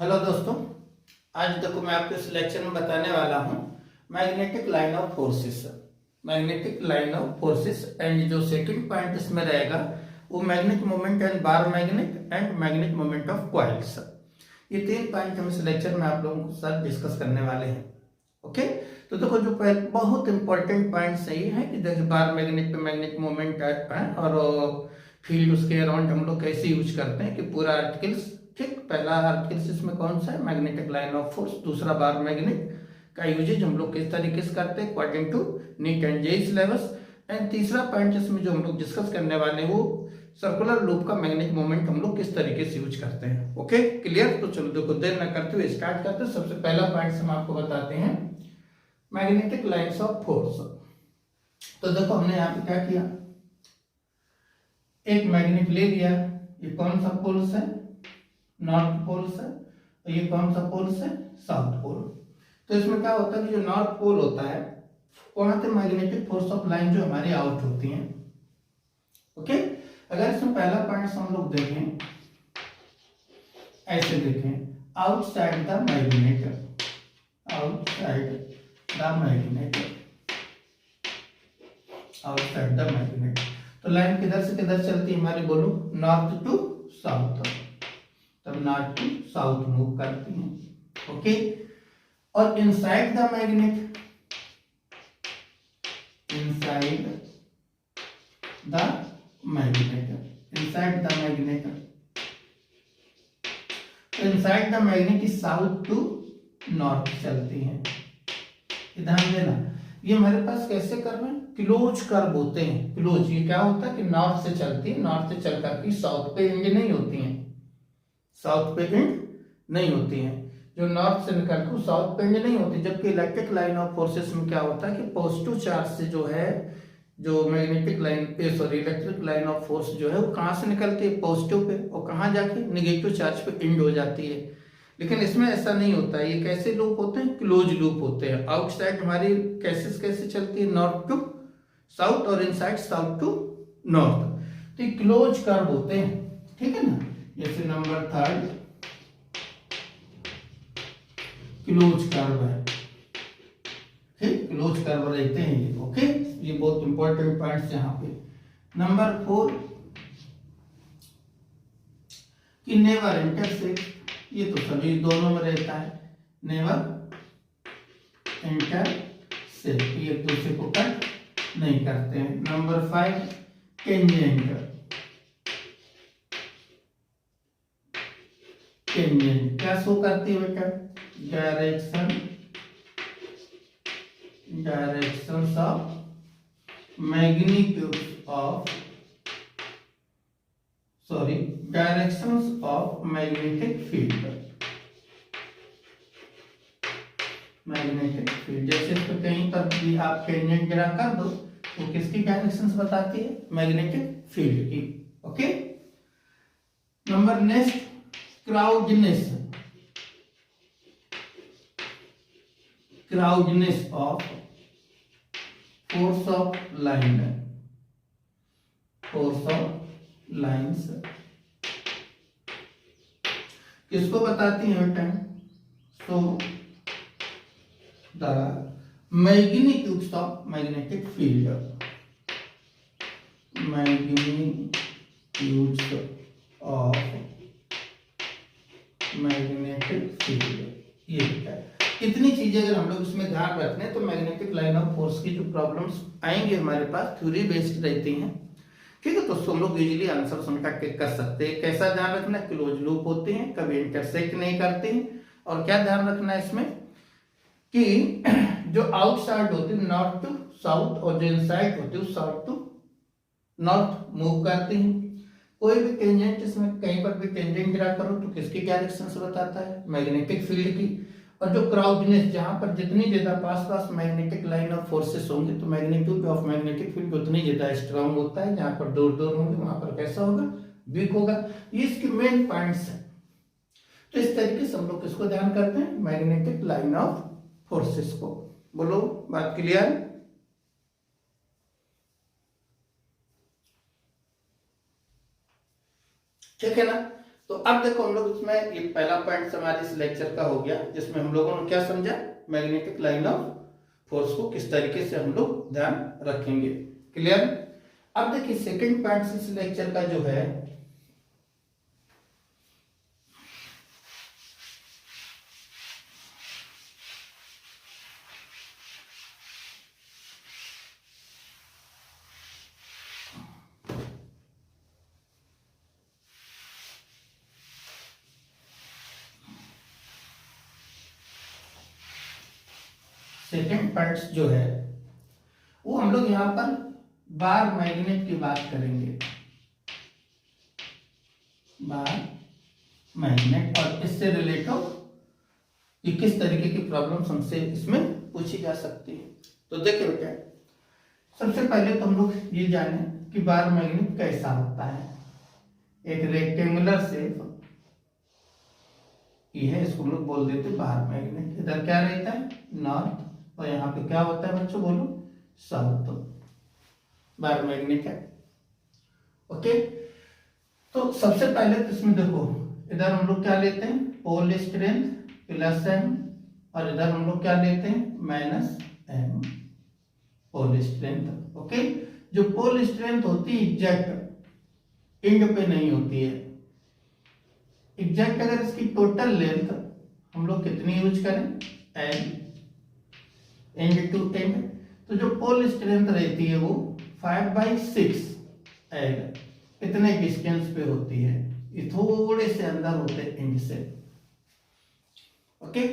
Hello दोस्तों, आज देखो मैं आपको इस लेक्चर में बताने वाला हूँ magnetic line of forces. Magnetic line of forces and जो सेकंड पॉइंट इसमें रहेगा वो magnetic moment and bar magnet and magnetic moment of coils. ये तीन पॉइंट हम इस लेक्चर में आप लोगों के साथ डिस्कस करने वाले हैं। ओके, तो देखो जो पहले बहुत इंपॉर्टेंट पॉइंट सही है कि देखिए बार मैग्नेट पे मैग्नेटिक मोमेंट है और फील्ड उसके अराउंड हम लोग कैसे यूज करते हैं कि पूरा आर्टिकल्स। ठीक, पहला आर्टिकल्स इसमें कौन सा है, मैग्नेटिक लाइन ऑफ फोर्स। दूसरा बार मैग्नेट का यूजेज हम लोग किस तरीके से करते हैं according to NEET and JEE syllabus. And तीसरा पॉइंट इसमें जो हम लोग डिस्कस करने वाले हैं वो सर्कुलर लूप का मैग्नेटिक मोमेंट हम लोग किस तरीके से यूज करते हैं। ओके क्लियर, तो चलो देखो देर न करते हुए स्टार्ट करते हैं। सबसे पहला पॉइंट हम आपको बताते हैं मैग्नेटिक लाइन्स ऑफ फोर्स। तो देखो हमने यहाँ पे क्या किया, एक मैग्नेट ले लिया। ये कौन सा पोल्स है, नॉर्थ पोल्स है, और ये कौन सा पोल्स है, साउथ पोल। तो इसमें क्या होता है कि जो नॉर्थ पोल होता है वहां से मैग्नेटिक फोर्स ऑफ लाइन जो हमारी आउट होती है। ओके, अगर इसमें पहला पॉइंट हम लोग देखें, ऐसे देखें, outside the magnet, outside the magnet, outside the magnet. तो लाइन किधर से किधर चलती है हमारी, बोलो, नॉर्थ टू साउथ। तब नॉर्थ टू साउथ मूव करती हैं। ओके, और inside the magnet, inside the magnet, inside the magnet, तो inside the magnet south to north चलती हैं। ध्यान देना, ये हमारे पास कैसे कर्व है, क्लोज कर्व होते हैं। क्लोज, ये क्या होता है कि नॉर्थ से चलती है, नॉर्थ से चल करके साउथ पे एंड नहीं होती हैं, साउथ पे एंड नहीं होती हैं। जो नॉर्थ से निकल के साउथ पे एंड नहीं होती। जबकि इलेक्ट्रिक लाइन ऑफ फोर्सेस में क्या होता है कि पॉजिटिव चार्ज से जो है, जो magnetic line electric line of force जो है वो कहाँ से निकलती है, पॉजिटिव पे, और कहाँ जाके नेगेटिव चार्ज पे एंड हो जाती है। लेकिन इसमें ऐसा नहीं होता है। ये कैसे लूप होते हैं, क्लोज लूप होते हैं। आउटसाइड हमारी कैसे चलती है, नॉर्थ टू साउथ, और इनसाइड साउथ टू नॉर्थ। तो ये क्लोज कर्व होते हैं, ठीक है ना। जैसे नंबर थर्ड क्लोज कर्व है, ठीक, क्लोज कर्व रहते हैं ये। ओके, ये बहुत इंपॉर्टेंट पॉइंट्स यहाँ पे। नंबर फोर कि नेवर इंटरसेक्ट, ये तो सभी दोनों में रहता है, नेवर इंटरसेक्ट, ये एक दूसरे को कट नहीं करते हैं। नंबर फाइव टेंजेंट, टेंजेंट क्या शो करती है बेटा, directions of magnitude of, sorry, directions of magnetic field, magnetic field. जैसे तो कहीं पर भी आप टेंजेंट गिरा कर दो तो किसकी डायरेक्शंस बताती है, मैग्नेटिक फील्ड की। Okay, number next crowdness, crowdness of force of line, force of lines किसको बताती है बेटा, so the magnitudes of magnetic field, magnitudes of magnetic field. ये है कितनी चीजें अगर हम लोग इसमें ध्यान रखते हैं तो मैग्नेटिक लाइन ऑफ फोर्स की जो प्रॉब्लम्स आएंगे हमारे पास थ्योरी बेस्ड रहती हैं। ठीक है, तो हम लोग इजीली आंसर उनका कर सकते हैं। कैसा ध्यान रखना, क्लोज लूप होते हैं, कभी इंटरसेक्ट नहीं करते हैं। और क्या ध्यान रखना है इसमें कि जो आउटसाइड होती है नॉर्थ टू साउथ, और जो इनसाइड होती है साउथ टू नॉर्थ मूव करती हैं। कोई भी टेंजेंट, इसमें कहीं पर भी टेंजेंट गिरा करो तो किसकी डायरेक्शन से बताता है, मैग्नेटिक फील्ड की। और जो क्राउडनेस, जहां पर जितनी ज्यादा पास मैग्नेटिक लाइन ऑफ फोर्सेस होंगे तो मैग्नीट्यूड ऑफ मैग्नेटिक फील्ड उतनी ज्यादा स्ट्रांग होता है। जहां पर दूर दूर होंगे वहां पर कैसा होगा, वीक होगा। ये इसके मेन पॉइंट्स हैं। तो इस तरीके से हम लोग किसको ध्यान करते हैं, मैग्नेटिक लाइन ऑफ फोर्सेस को। बोलो, बात क्लियर। ठीक है ना। तो अब देखो हम लोग इसमें ये पहला पॉइंट हमारे इस लेक्चर का हो गया, जिसमें हम लोगों ने क्या समझा, मैग्नेटिक लाइन ऑफ फोर्स को किस तरीके से हम लोग ध्यान रखेंगे। क्लियर। अब देखिए सेकंड पॉइंट इस लेक्चर का जो है, सेकेंड पॉइंट जो है वो हम लोग यहां पर बार मैग्नेट की बात करेंगे। बार मैग्नेट और इससे रिलेटेड कि किस तरीके की प्रॉब्लम्स हमसे इसमें पूछी जा सकती है। तो देखिए बेटा, सबसे पहले तो हम लोग ये जाने कि बार मैग्नेट कैसा होता है। एक रेक्टेंगुलर शेप ये है, इसको हम लोग बोल देते हैं बार मैग्नेट। इधर क्या रहता है, नॉर्थ, और यहाँ पे क्या होता है बच्चों, बोलो साउथ। बार मैग्नेट है। ओके, तो सबसे पहले तो इसमें देखो, इधर हम लोग क्या लेते हैं, पोल स्ट्रेंथ प्लस एम, और इधर हम लोग क्या लेते हैं, minus M pole strength. Okay, जो पोल स्ट्रेंथ होती है एग्जैक्ट एंड पे नहीं होती है। एग्जैक्ट अगर इसकी टोटल लेंथ हम लोग कितनी यूज करें, एम, एंड टू एंड, तो जो पोल स्ट्रेंथ रहती है वो 5/6 एंड इतने डिस्टेंस पे होती है। ये थोड़े से अंदर होते हैं एंड से। ओके,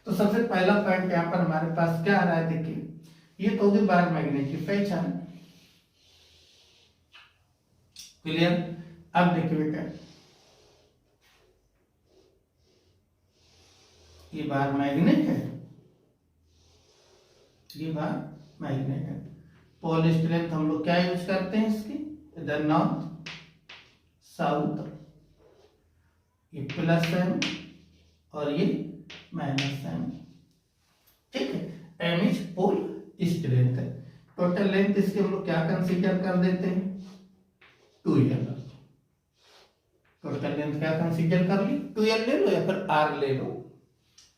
तो सबसे पहला पॉइंट यहाँ पर हमारे पास क्या आ रहा है, देखिए ये तो होगी बार मैग्नेट की पहचान। क्लियर। अब देखिए बेटा, ये बार मैग्नेट है, ये बार मैग्नेट है। पोल स्ट्रेंथ हम लोग क्या यूज करते हैं इसकी, इधर नॉर्थ साउथ, ये प्लस एम और ये माइनस एम। ठीक है, एम इज पोल स्ट्रेंथ है। टोटल लेंथ इसकी हम लोग क्या कंसीडर कर देते हैं, 2l। टोटल लेंथ क्या कंसीडर कर ली, 2l ले लो या फिर r ले लो,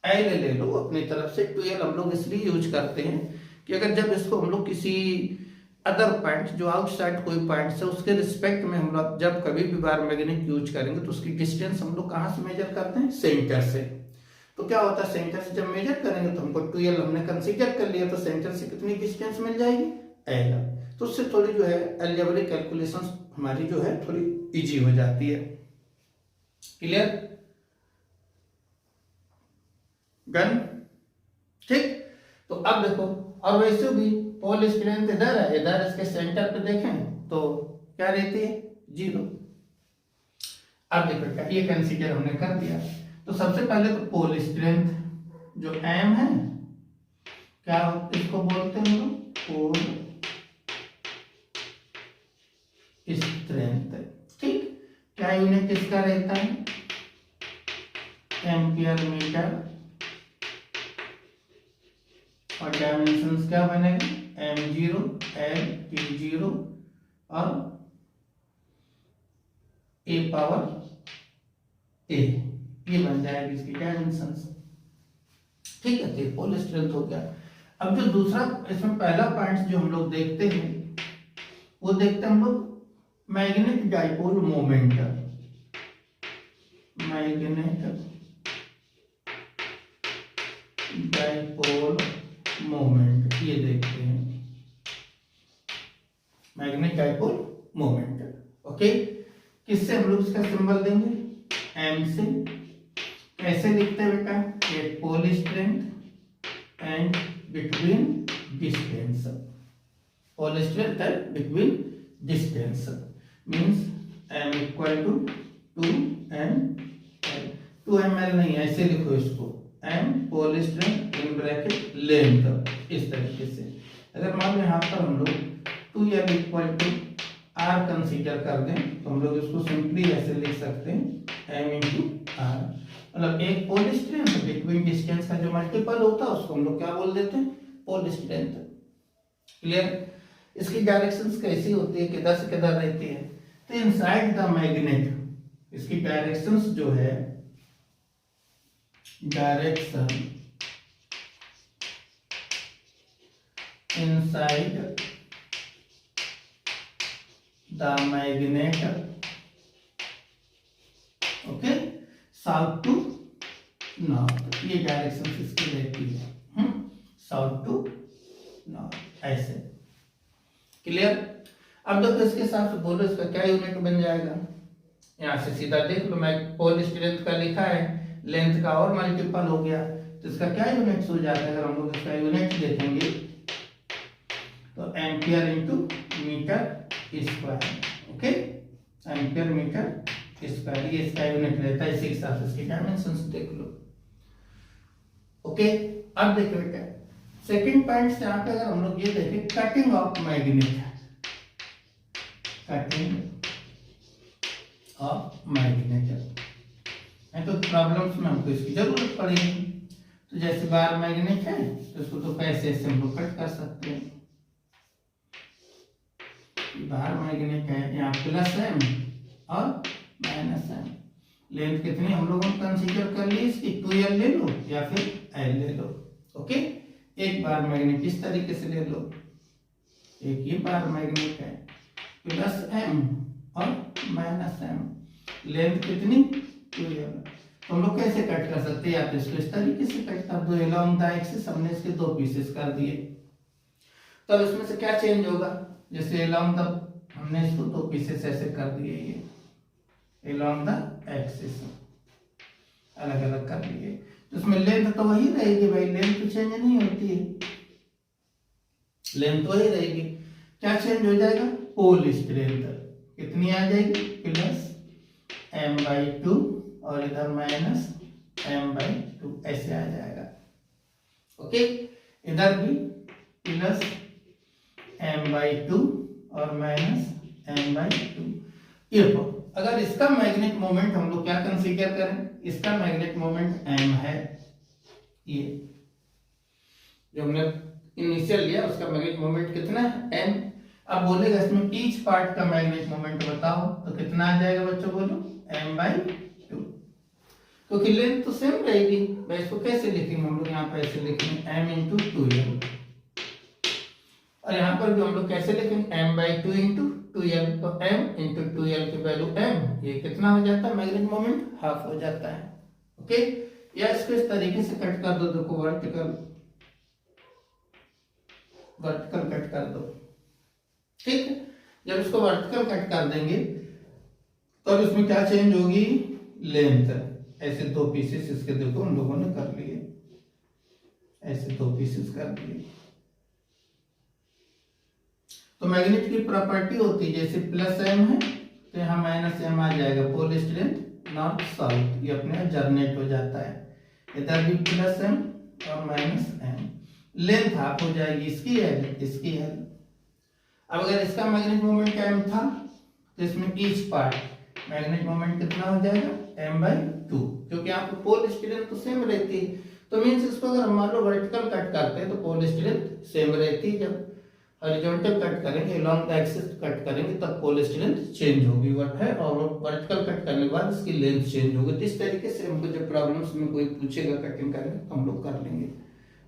एल ले लो अपनी तरफ से। 2l हम लोग इसलिए यूज करते हैं कि अगर जब इसको हम लोग किसी अदर पॉइंट जो आउटसाइड कोई पॉइंट है उसके रिस्पेक्ट में हम लोग जब कभी भी बार मैग्नेट यूज करेंगे तो उसकी डिस्टेंस हम लोग कहाँ से मेजर करते हैं, सेंटर से। तो क्या होता है, सेंटर से जब मेजर करेंगे तो हमको 2l हमने कंसीडर कर लिया, तो सेंटर से कितनी डिस्टेंस मिल जाएगी, l। तो उससे थोड़ी जो है अलजेब्रिक कैलकुलेशंस हमारी जो है थोड़ी इजी हो जाती है। Clear, done. ठीक, तो अब देखो, और वैसे भी पोल स्ट्रेंथ इधर है, इधर इसके सेंटर पे देखें तो क्या रहती है, 0। अब देखो ये कंसीडर हमने कर दिया। तो सबसे पहले तो पोल स्ट्रेंथ जो m है, क्या इसको बोलते हैं हम लोग, पोल स्ट्रेंथ। ठीक, क्या यूनिट इसका रहता है, एम्पियर मीटर, और डायमेंशंस क्या बनेगा, m0 l t0 और a पावर a, ये बन जाएगी इसकी डायमेंशंस। ठीक है, तो पोल स्ट्रेंथ हो गया। अब जो दूसरा इसमें पहला पॉइंट जो हम लोग देखते हैं वो देखते हैं हम लोग magnetic dipole moment. Magnetic dipole moment, ये देखते हैं मैग्नेटिक डाइपोल मोमेंट। ओके, किससे हम लोग इसका सिंबल देंगे, m से। कैसे लिखते हैं बेटा, एक pole strength and between distance. Pole strength and between distance means m equal to 2ml। 2ml नहीं, ऐसे लिखो इसको, m pole strength in bracket length, इस तरीके से। अगर मान लो यहाँ पर हम लोग 2l equal to r consider कर दें तो हम लोग इसको सिंपली ऐसे लिख सकते हैं m इंटू r। मतलब एक पोल स्ट्रेंथ बिटवीन डिस्टेंस का जो मल्टीपल होता है उसको हम लोग क्या बोल देते हैं, पोल स्ट्रेंथ। क्लियर। इसकी डायरेक्शंस कैसी होती है, किधर से किधर रहती है, तो इनसाइड द मैग्नेट इसकी डायरेक्शंस जो है, direction inside the magnet, okay, south to north, ये डायरेक्शन इसकी रहती है, साउथ टू नॉर्थ, ऐसे। क्लियर? अब देखो इसके हिसाब से बोलो इसका क्या यूनिट बन जाएगा। यहां से सीधा देख लो, मैं पोल स्ट्रेंथ का लिखा है, लेंथ का और मल्टीपल हो गया, तो इसका क्या यूनिट हो जाता है। अगर हम लोग इसका यूनिट देखेंगे तो ampere into metre square, okay, ampere metre square, ये इसका यूनिट रहता है। इसी हिसाब से इसकी डायमेंशंस देख लो, ओके। अब देखो बेटा सेकंड पॉइंट से यहाँ पे अगर हम लोग ये देखें, cutting of magnet, cutting of magnet, तो प्रॉब्लम्स में हमको इसकी जरूरत पड़ेगी। तो जैसे बार मैग्नेट है तो इसको तो पैसे से हम लोग कट कर सकते हैं। बार मैग्नेट है, यहाँ प्लस एम और माइनस एम, लेंथ कितनी हम लोगों ने कंसीडर कर ली इसकी, 2l ले लो या फिर l ले लो, ओके। एक बार मैग्नेट इस तरीके से ले लो, एक ये बार मैग्नेट है, प्लस एम और माइनस एम, लेंथ कितनी 2l। तो हम लोग कैसे कट कर सकते हैं, या तो इसको इस तरीके से कट कर दो, अलोंग द एक्सिस हमने इसके दो पीसेस कर दिए। तो अब इसमें से क्या चेंज होगा, जैसे अलोंग द हमने इसको दो पीसेस ऐसे कर दिए, ये अलोंग द एक्सिस अलग अलग कर लिए, तो उसमें लेंथ तो वही रहेगी भाई, लेंथ तो चेंज नहीं होती है, लेंथ वही रहेगी। क्या चेंज हो जाएगा, पोल स्ट्रेंथ कितनी आ जाएगी, प्लस m/2 और इधर माइनस m/2, ऐसे आ जाएगा, ओके। इधर भी प्लस m/2 और माइनस m/2। देखो अगर इसका मैग्नेट मोमेंट हम लोग क्या कंसीडर करें, इसका मैग्नेट मोमेंट m है, ये जो हमने इनिशियल लिया उसका मैग्नेट मोमेंट कितना है, m। अब बोलेगा इसमें ईच पार्ट का मैग्नेट मोमेंट बताओ, तो कितना आ जाएगा बच्चों, बोलो m/2, क्योंकि लेंथ तो सेम रहेगी। मैं इसको कैसे लिखेंगे, हम लोग यहाँ पे ऐसे लिखेंगे m × 2l, और यहाँ पर भी हम लोग कैसे लिखेंगे m/2 × 2l, तो m × 2l की वैल्यू m, ये कितना हो जाता है, मैग्नेट मोमेंट हाफ हो जाता है, ओके। या इसको इस तरीके से कट कर दो, देखो वर्टिकल कट कर दो, ठीक है। जब इसको वर्टिकल कट कर देंगे तो अब इसमें क्या चेंज होगी, लेंथ, ऐसे दो पीसेस इसके देखो हम लोगों ने कर लिए, ऐसे दो पीसेस कर दिए। तो मैग्नेट की प्रॉपर्टी होती है, जैसे प्लस एम है तो यहाँ माइनस एम आ जाएगा, पोल स्ट्रेंथ नॉर्थ साउथ, ये अपने जनरेट हो जाता है। इधर भी प्लस एम और माइनस एम, लेंथ हाफ हो जाएगी, इसकी एल, इसकी एल। अब अगर इसका मैग्नेट मोमेंट m था तो इसमें ईच पार्ट मैग्नेट मोमेंट कितना हो जाएगा, m/2, क्योंकि यहाँ पे पोल स्ट्रेंथ तो सेम रहती है। तो मीन्स इसको अगर मान लो वर्टिकल कट करते हैं तो पोल स्ट्रेंथ सेम रहती है, जब हॉरिजॉन्टल कट करेंगे, अलोंग द एक्सिस कट करेंगे, तब पोल स्ट्रेंथ चेंज होगी व्हाट है, और वर्टिकल कट करने के बाद इसकी लेंथ चेंज होगी। तो इस तरीके से हमको जब प्रॉब्लम्स में कोई पूछेगा कटिंग करेंगे तो हम लोग कर लेंगे,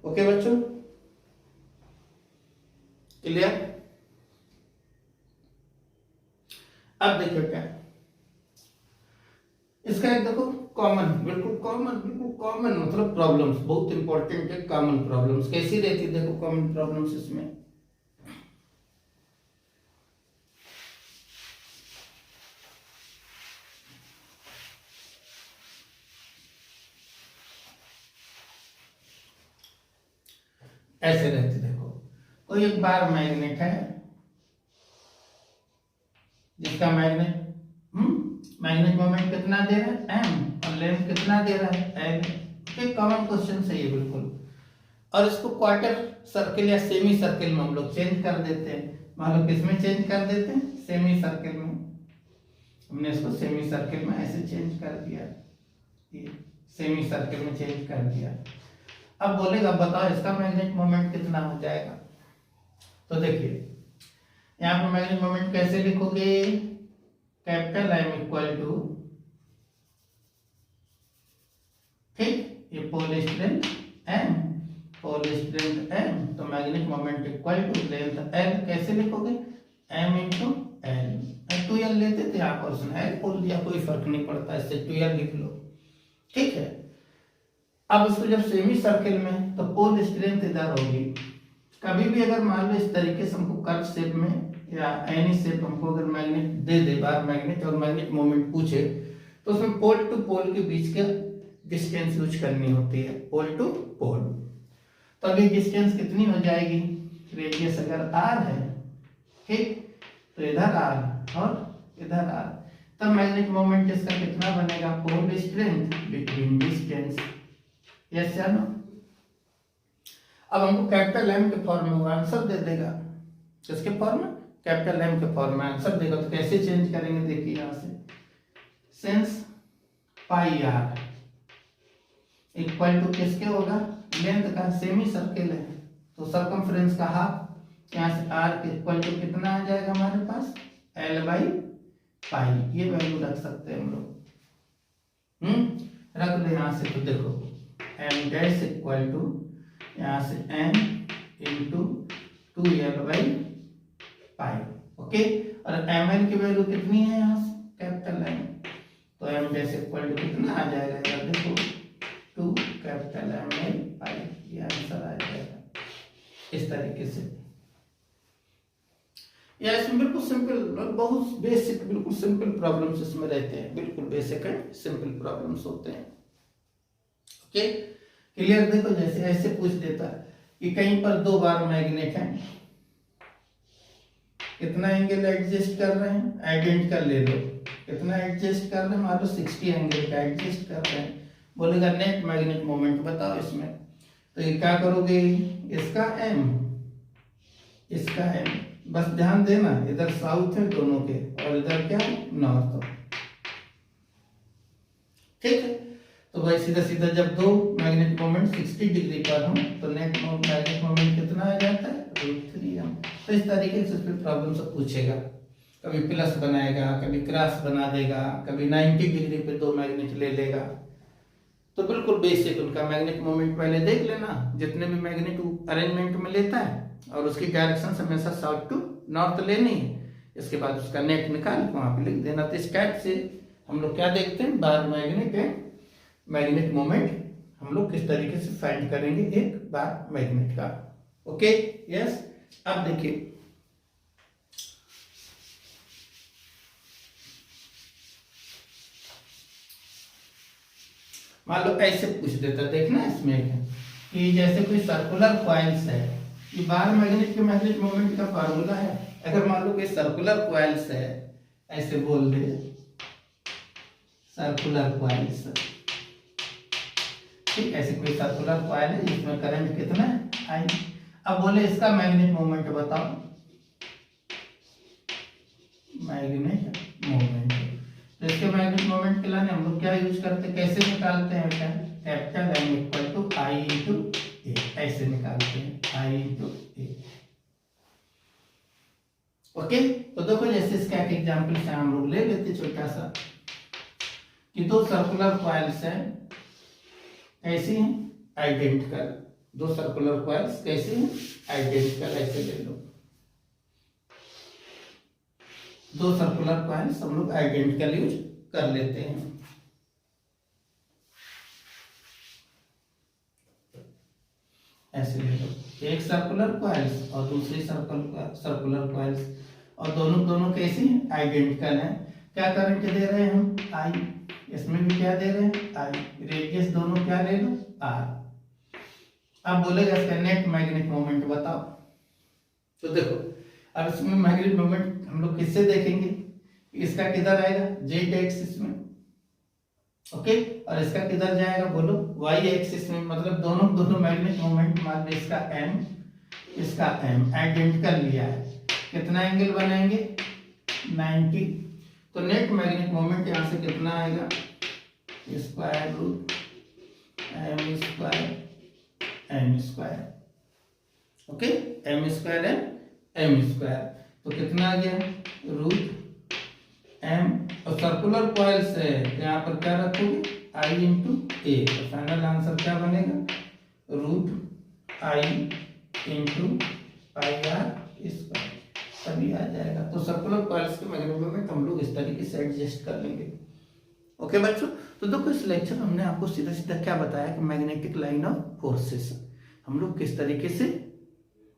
ओके बच्चों, क्लियर। अब देखिए क्या इसका एक देखो कॉमन, बिल्कुल कॉमन मतलब प्रॉब्लम्स, बहुत इंपॉर्टेंट है कॉमन प्रॉब्लम्स। कैसी रहती है देखो कॉमन प्रॉब्लम्स, इसमें ऐसे रहती, देखो कोई एक बार मैग्नेट है जिसका मैग्नेट मोमेंट कितना दे रहा है m, और लेंथ कितना दे रहा है l, ठीक। कॉमन क्वेश्चन सही है बिल्कुल। और इसको क्वार्टर सर्किल या सेमी सर्किल में हम लोग चेंज कर देते हैं, मान लो किसमें चेंज कर देते हैं, सेमी सर्किल में। हमने इसको सेमी सर्किल में ऐसे चेंज कर दिया, ये सेमी सर्किल में चेंज कर दिया। अब बोलेगा बताओ इसका मैग्नेट मोमेंट कितना हो जाएगा। तो देखिए यहाँ पर मैग्नेट मोमेंट कैसे लिखोगे, कैपिटल M = ठीक, ये pole strength m, pole strength m, तो magnetic moment equal to length l, कैसे लिखोगे m इंटू एल, 2l लेते थे आप, ऑप्शन l बोल दिया, कोई फर्क नहीं पड़ता, इससे 2l लिख लो, ठीक है। अब इसको जब सेमी सर्किल में, तो पोल स्ट्रेंथ इधर होगी। कभी भी अगर मान लो इस तरीके से हमको कर्व शेप में या एनी शेप हमको अगर magnet they they, bar magnet और मैग्नेट मोमेंट पूछे, तो उसमें पोल टू पोल के बीच का डिस्टेंस यूज करनी होती है, पोल टू पोल। तो अभी डिस्टेंस कितनी हो जाएगी, रेडियस अगर r है, ठीक, तो इधर r और इधर r, तब मैग्नेटिक मोमेंट इसका कितना बनेगा, pole strength between distance, yes या नो। अब हमको कैपिटल M के फॉर्म में आंसर दे देगा, किसके फॉर्म में, कैपिटल M के फॉर्म में आंसर देगा। तो कैसे चेंज करेंगे, देखिए यहाँ से, since pi r equal to किसके होगा, लेंथ का, सेमी सर्किल है तो सरकमफ्रेंस का हाफ, यहाँ से r के इक्वल टू कितना आ जाएगा हमारे पास, l बाई पाई, ये वैल्यू रख सकते हैं हम लोग, रख दो यहाँ से। तो देखो m डैश इक्वल टू यहाँ से m into 2l by pi, okay. और ml की वैल्यू कितनी है यहाँ से, कैपिटल M, तो m डैश इक्वल टू कितना आ जाएगा, यार देखो 2 कैपिटल M बाई पाई, ये आंसर आ जाएगा इस तरीके से। या इसमें बिल्कुल सिंपल, बहुत बेसिक, बिल्कुल सिंपल प्रॉब्लम्स इसमें रहते हैं, बिल्कुल बेसिक एंड सिंपल प्रॉब्लम्स होते हैं, ओके, क्लियर। देखो जैसे ऐसे पूछ देता कि कहीं पर 2 बार मैग्नेट है, कितना एंगल एडजस्ट कर रहे हैं, आइडेंटिकल ले लो, कितना एडजस्ट कर रहे हैं, मान लो 60 एंगल का एडजस्ट कर रहे हैं, बोलेगा नेट मैग्नेट मोमेंट बताओ इसमें। तो ये क्या करोगे, इसका m, इसका m, बस ध्यान देना इधर साउथ है दोनों के और इधर क्या नॉर्थ, ठीक है। तो भाई सीधा सीधा जब 2 मैग्नेटिक मोमेंट 60 डिग्री पर हो तो नेट मैग्नेटिक मोमेंट कितना आ जाता है, √3m। तो इस तरीके से फिर प्रॉब्लम सब पूछेगा, कभी प्लस बनाएगा, कभी क्रॉस बना देगा, कभी 90 डिग्री पे 2 मैग्नेट ले लेगा। तो बिल्कुल बेसिक उनका मैग्नेटिक मोमेंट पहले देख लेना, जितने भी मैग्नेट अरेंजमेंट में लेता है, और उसकी डायरेक्शन हमेशा साउथ टू नॉर्थ लेनी है। इसके बाद उसका नेट निकाल वहां पे लिख देना। तो इस टाइप से हम लोग क्या देखते हैं, बार मैग्नेट है, मैग्नेटिक मोमेंट हम लोग किस तरीके से फाइंड करेंगे एक बार मैग्नेट का, ओके, यस। अब देखिए मान लो ऐसे पूछ देता, देखना इसमें कि जैसे कोई सर्कुलर कॉइल्स है, ये बार मैग्नेट के मैग्नेटिक मोमेंट का फार्मूला है। अगर मान लो कोई सर्कुलर कॉइल्स है, ऐसे बोल दे सर्कुलर कॉइल्स, ठीक, ऐसे कोई सर्कुलर कॉइल है जिसमें करंट कितना है, I। अब बोले इसका मैग्नेटिक मोमेंट बताओ, मैग्नेटिक मोमेंट, तो इसके मैग्नेटिक मोमेंट के लिए हम लोग क्या यूज करते हैं, कैसे निकालते हैं बेटा, capital M equal to I into A, ऐसे निकालते हैं, I इंटू ए, ओके। तो देखो जैसे इसका एक एग्जाम्पल से हम लोग ले लेते छोटा सा, कि 2 सर्कुलर कॉइल्स हैं, कैसी हैं, आइडेंटिकल, 2 सर्कुलर कॉइल्स कैसी हैं, आइडेंटिकल, ऐसे ले लो, 2 सर्कुलर कॉइल्स हम लोग आइडेंटिकल यूज कर लेते हैं। ऐसे ले लो, एक सर्कुलर कॉइल्स और दूसरी सर्कुलर कॉइल्स, और दोनों कैसी हैं, आइडेंटिकल हैं। क्या करंट दे रहे हैं हम, I, इसमें भी क्या दे रहे हैं, I, रेडियस दोनों क्या ले लो, R। अब बोलेगा इसका नेट मैग्नेटिक मोमेंट बताओ। तो देखो अब इसमें मैग्नेटिक मोमेंट हम लोग किससे देखेंगे, इसका किधर आएगा, Z एक्सिस में, ओके, और इसका किधर जाएगा बोलो, Y एक्सिस में, मतलब दोनों मैग्नेटिक मोमेंट, मान लो इसका M, इसका M आइडेंटिकल लिया है, कितना एंगल बनाएंगे, 90। तो नेट मैग्नेटिक मोमेंट यहाँ से कितना आएगा, square root m square, okay, m square and m square, तो कितना आ गया, रूट m, और सर्कुलर कॉइल्स है यहाँ पर क्या रखोगे, आई इंटू ए, तो फाइनल आंसर क्या बनेगा, root I into pi R square, तभी आ जाएगा। तो सर्कुलर कॉइल्स के मैग्नेटिक मोमेंट हम लोग इस तरीके से एडजस्ट कर लेंगे। ओके बच्चों, तो देखो इस लेक्चर में हमने आपको सीधा सीधा क्या बताया कि मैग्नेटिक लाइन ऑफ फोर्सेस हम लोग किस तरीके से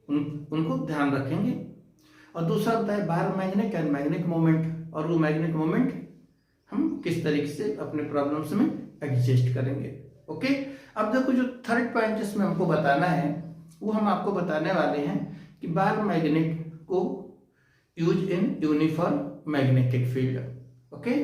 उनको ध्यान रखेंगे, और दूसरा बताया bar magnet and magnetic moment, और वो मैग्नेटिक मोमेंट हम किस तरीके से अपने प्रॉब्लम्स में एडजस्ट करेंगे। ओके, अब देखो जो थर्ड पॉइंट इसमें हमको बताना है वो हम आपको बताने वाले हैं कि बार मैग्नेट को use in uniform magnetic field. Okay.